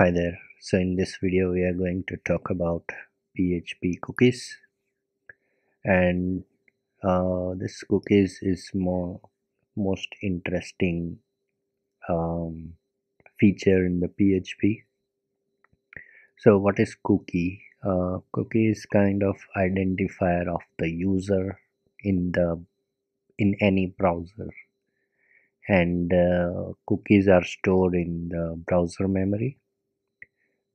Hi there. So in this video we are going to talk about PHP cookies, and this cookies is most interesting um, feature in the PHP. So what is cookie? Cookie is kind of identifier of the user in any browser, and cookies are stored in the browser memory.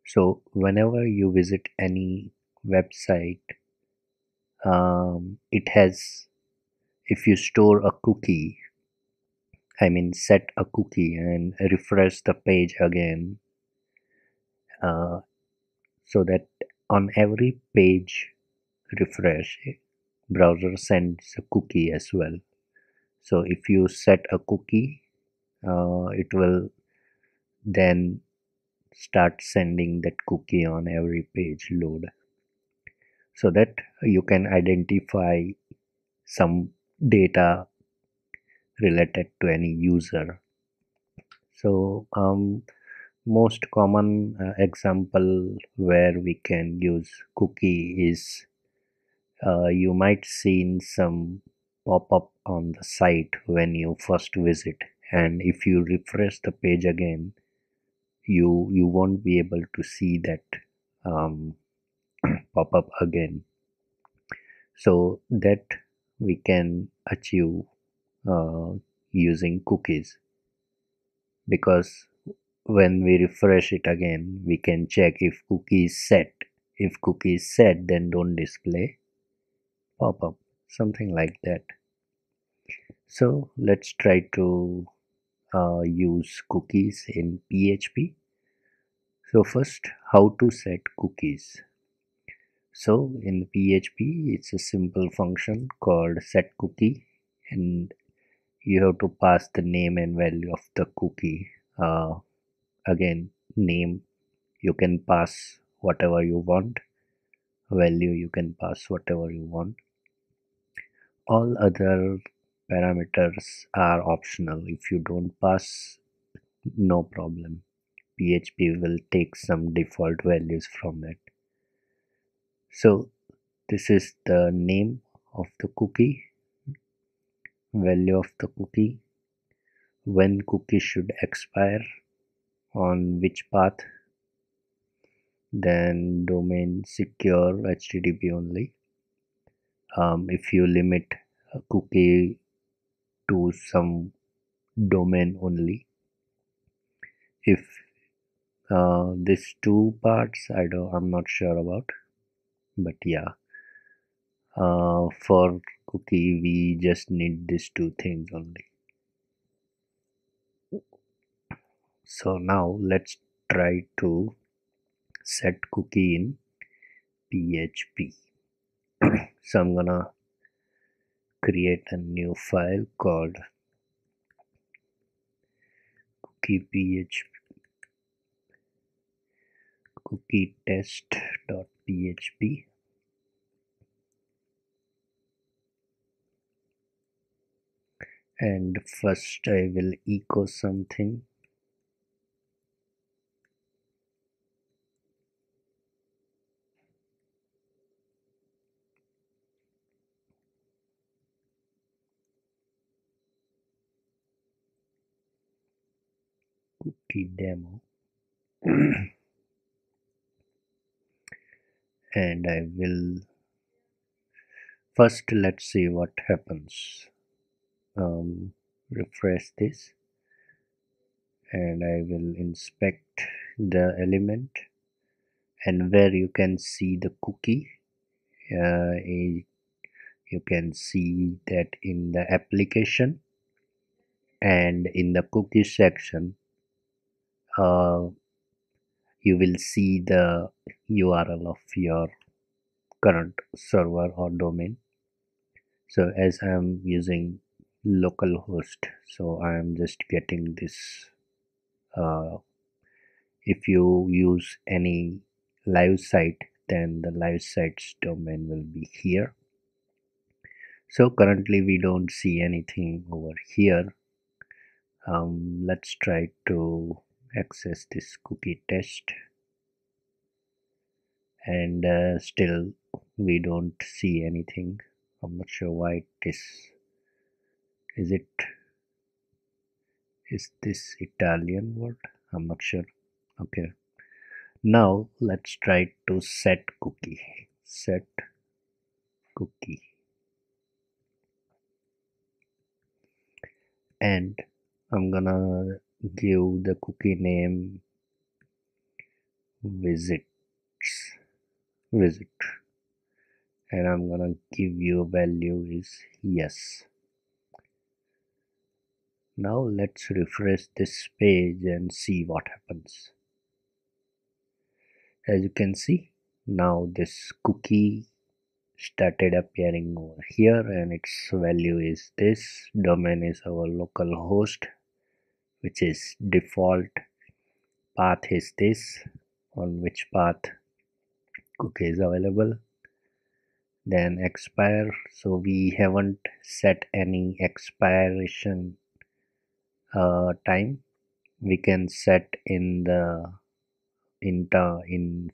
So whenever you visit any website, it has, if you store a cookie, set a cookie and refresh the page again, uh, so that on every page refresh, browser sends a cookie as well. So if you set a cookie, it will then start sending that cookie on every page load, so that you can identify some data related to any user. So most common example where we can use cookie is, you might see in some pop-up on the site when you first visit, and if you refresh the page again, you won't be able to see that um, pop-up again. So that we can achieve uh, using cookies, because when we refresh it again we can check if cookie is set. If cookie is set, then don't display pop-up, something like that. So let's try to use cookies in PHP. So first, how to set cookies. So in PHP it's a simple function called set cookie, and you have to pass the name and value of the cookie. Again, name, you can pass whatever you want, value you can pass whatever you want. All other parameters are optional. If you don't pass, no problem, PHP will take some default values from it. So this is the name of the cookie, value of the cookie, when cookie should expire, on which path, then domain secure HTTP only. If you limit a cookie to some domain only, if these two parts I'm not sure about, but yeah, for cookie we just need these two things only. So now let's try to set cookie in PHP. So I'm gonna create a new file called cookie test.php, and first I will echo something. Cookie demo. And I will first, let's see what happens. Refresh this, and I will inspect the element, and where you can see the cookie, you can see that in the application and in the cookie section, uh, you will see the URL of your current server or domain. So as I am using localhost, so I am just getting this. If you use any live site, then the live site's domain will be here. So currently we don't see anything over here. Let's try to access this cookie test, and still we don't see anything. I'm not sure why it is it is this Italian word? I'm not sure. Okay, now let's try to set cookie. Set cookie, and I'm gonna give the cookie name visits visit, and I'm gonna give you a value is yes. Now let's refresh this page and see what happens. As you can see, now this cookie started appearing over here, and its value is this. Domain is our local host, which is default. Path is this, on which path cookie is available. Then expire, so we haven't set any expiration time. We can set in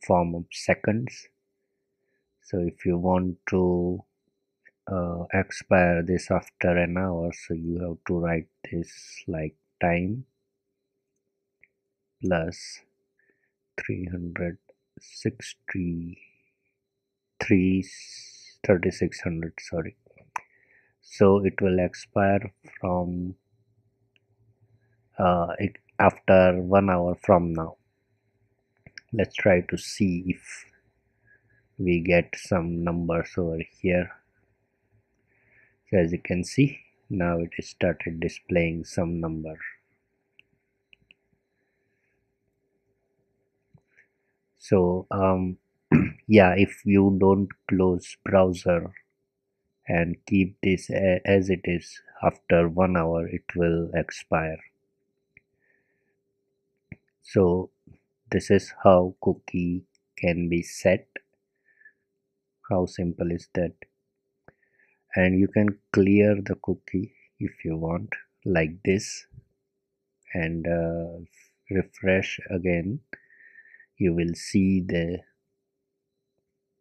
form of seconds. So if you want to expire this after an hour, so you have to write this like time plus 363 3600, sorry. So it will expire from after 1 hour from now. Let's try to see if we get some numbers over here. So as you can see, now it started displaying some number. So yeah, if you don't close browser and keep this as it is, after 1 hour it will expire. So this is how cookie can be set. How simple is that? And you can clear the cookie if you want, like this, and refresh again. You will see the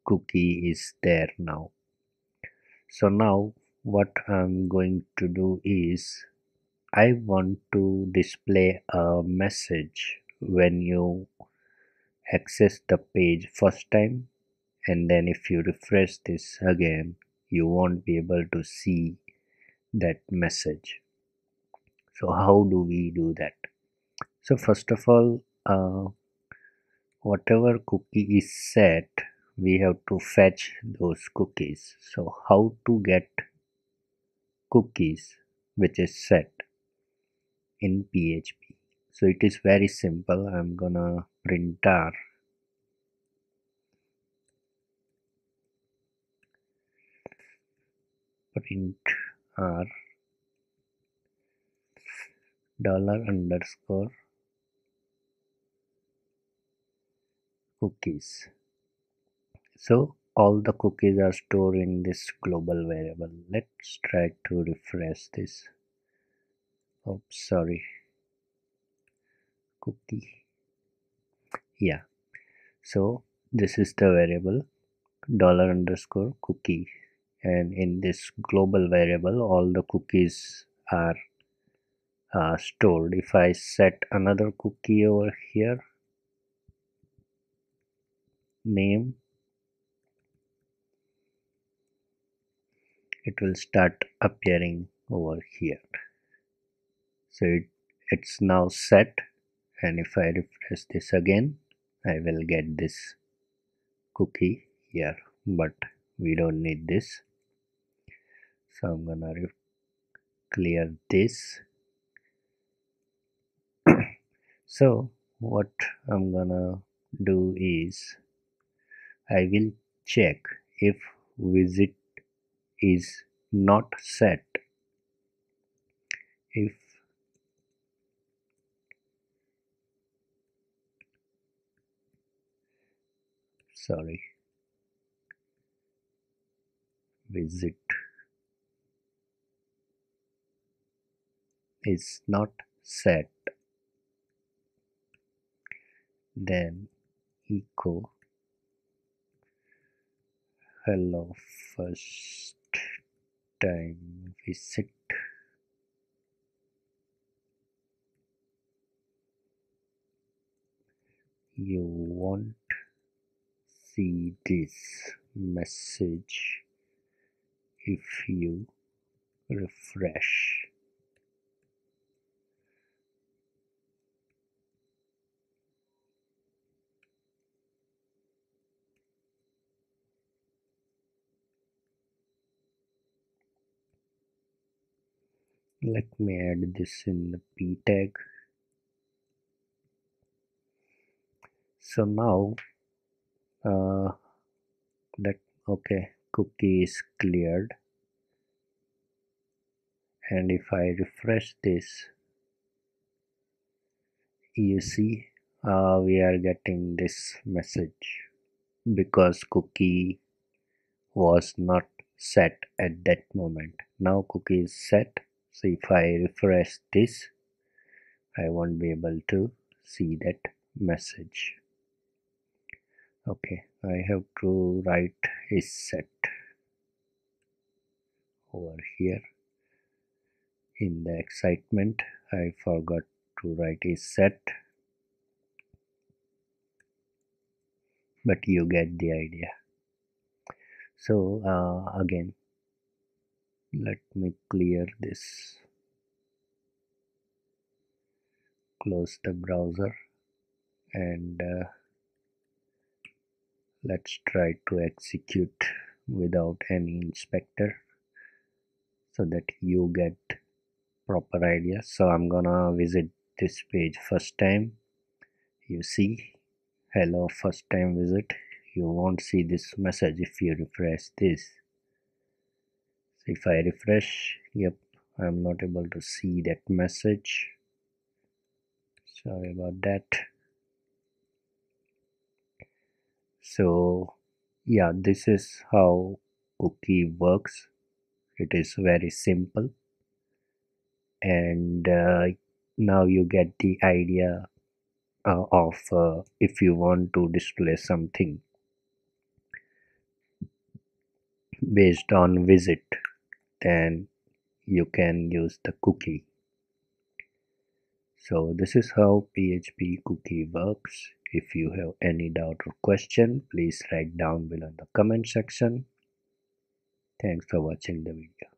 cookie is there now. So now what I'm going to do is I want to display a message when you access the page first time, and then if you refresh this again, you won't be able to see that message. So how do we do that? So first of all, whatever cookie is set, we have to fetch those cookies. So how to get cookies which is set in PHP? So it is very simple. I'm gonna print r $_ cookies. So all the cookies are stored in this global variable. Let's try to refresh this. Oh, sorry. Cookie. Yeah. So this is the variable $_ cookie, and in this global variable all the cookies are stored. If I set another cookie over here, name, it will start appearing over here. So it's now set, and if I refresh this again, I will get this cookie here, but we don't need this. So I'm gonna clear this. So what I'm gonna do is I will check if visit is not set. If sorry, visit is not set, then echo hello first time visit. You won't see this message if you refresh. Let me add this in the p tag. So now uh, let okay, cookie is cleared, and if I refresh this, you see we are getting this message because cookie was not set at that moment. Now cookie is set, so if I refresh this, I won't be able to see that message. Okay, I have to write is set over here. In the excitement, I forgot to write is set, but you get the idea. So again, let me clear this, close the browser, and let's try to execute without any inspector so that you get proper idea. So I'm gonna visit this page first time. You see hello first time visit. You won't see this message if you refresh this. So if I refresh, yep, I'm not able to see that message. Sorry about that. So yeah, this is how cookie works. It is very simple, and now you get the idea of if you want to display something based on visit, then you can use the cookie. So this is how PHP cookie works. If you have any doubt or question, please write down below in the comment section. Thanks for watching the video.